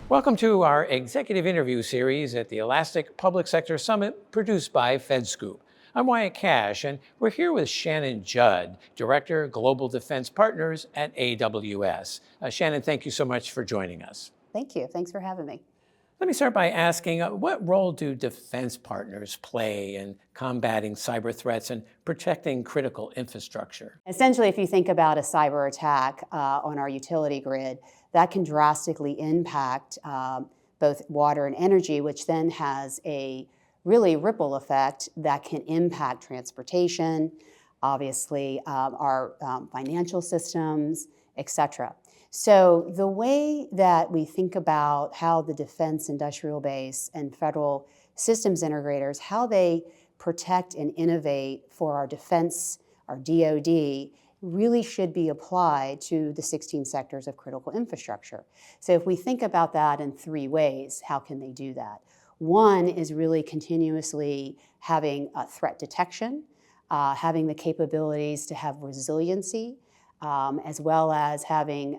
Welcome to our executive interview series at the Elastic Public Sector Summit produced by FedScoop. I'm Wyatt Cash, and we're here with Shannon Judd, Director, Global Defense Partners at AWS. Shannon, thank you so much for joining us. Thank you. Thanks for having me. Let me start by asking, what role do defense partners play in combating cyber threats and protecting critical infrastructure? Essentially, if you think about a cyber attack on our utility grid, that can drastically impact both water and energy, which then has a really ripple effect that can impact transportation, obviously our financial systems, et cetera. So the way that we think about how the defense industrial base and federal systems integrators, how they protect and innovate for our defense, our DoD, really should be applied to the 16 sectors of critical infrastructure. So if we think about that in three ways, how can they do that? One is really continuously having threat detection, having the capabilities to have resiliency, as well as having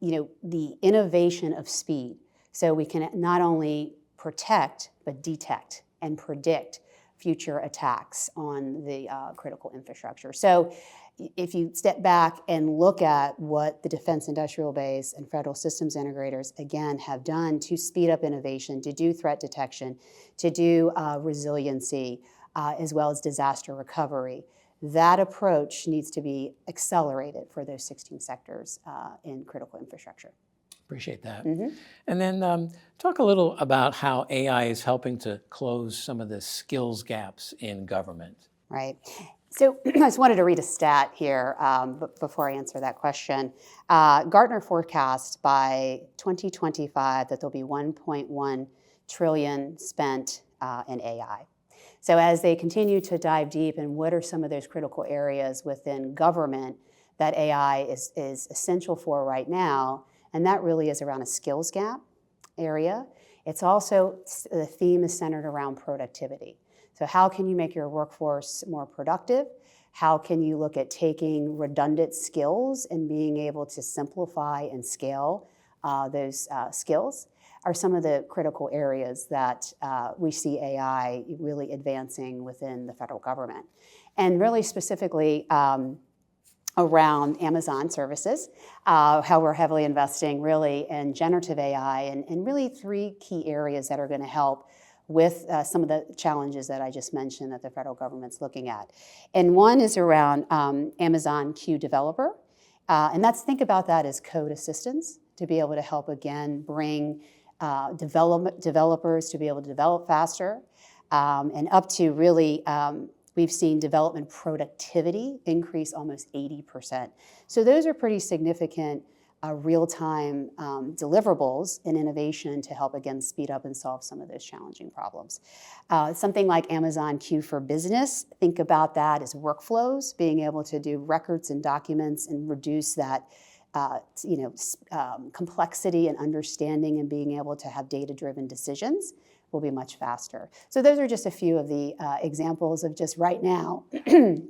the innovation of speed. So we can not only protect, but detect and predict future attacks on the critical infrastructure. So if you step back and look at what the defense industrial base and federal systems integrators, again, have done to speed up innovation, to do threat detection, to do resiliency, as well as disaster recovery, that approach needs to be accelerated for those 16 sectors in critical infrastructure. Appreciate that. Mm-hmm. And then talk a little about how AI is helping to close some of the skills gaps in government. Right. So I just wanted to read a stat here before I answer that question. Gartner forecasts by 2025 that there'll be 1.1 trillion spent in AI. So as they continue to dive deep in what are some of those critical areas within government that AI is essential for right now, and that really is around a skills gap area. It's also, the theme is centered around productivity. So how can you make your workforce more productive? How can you look at taking redundant skills and being able to simplify and scale those skills? Are some of the critical areas that we see AI really advancing within the federal government. And really specifically around Amazon services, how we're heavily investing really in generative AI and really three key areas that are going to help with some of the challenges that I just mentioned that the federal government's looking at. And one is around Amazon Q Developer. And think about that as code assistance to be able to help, again, bring developers to be able to develop faster, and up to really, we've seen development productivity increase almost 80%. So those are pretty significant real-time deliverables in innovation to help, again, speed up and solve some of those challenging problems. Something like Amazon Q for Business, think about that as workflows, being able to do records and documents and reduce that complexity and understanding, and being able to have data-driven decisions will be much faster. So those are just a few of the examples of just right now and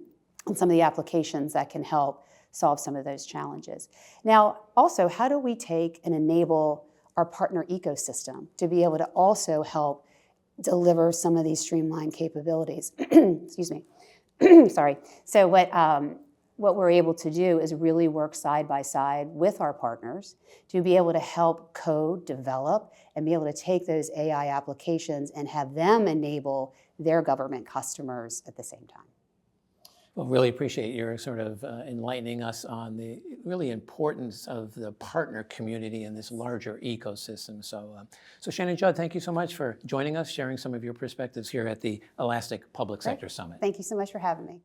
some of the applications that can help solve some of those challenges. Now, also, how do we take and enable our partner ecosystem to be able to also help deliver some of these streamlined capabilities? Excuse me. Sorry. So what we're able to do is really work side by side with our partners to be able to help code, develop, and be able to take those AI applications and have them enable their government customers at the same time. Well, really appreciate your sort of enlightening us on the really importance of the partner community in this larger ecosystem. So Shannon Judd, thank you so much for joining us, sharing some of your perspectives here at the Elastic Public Sector Summit. Thank you so much for having me.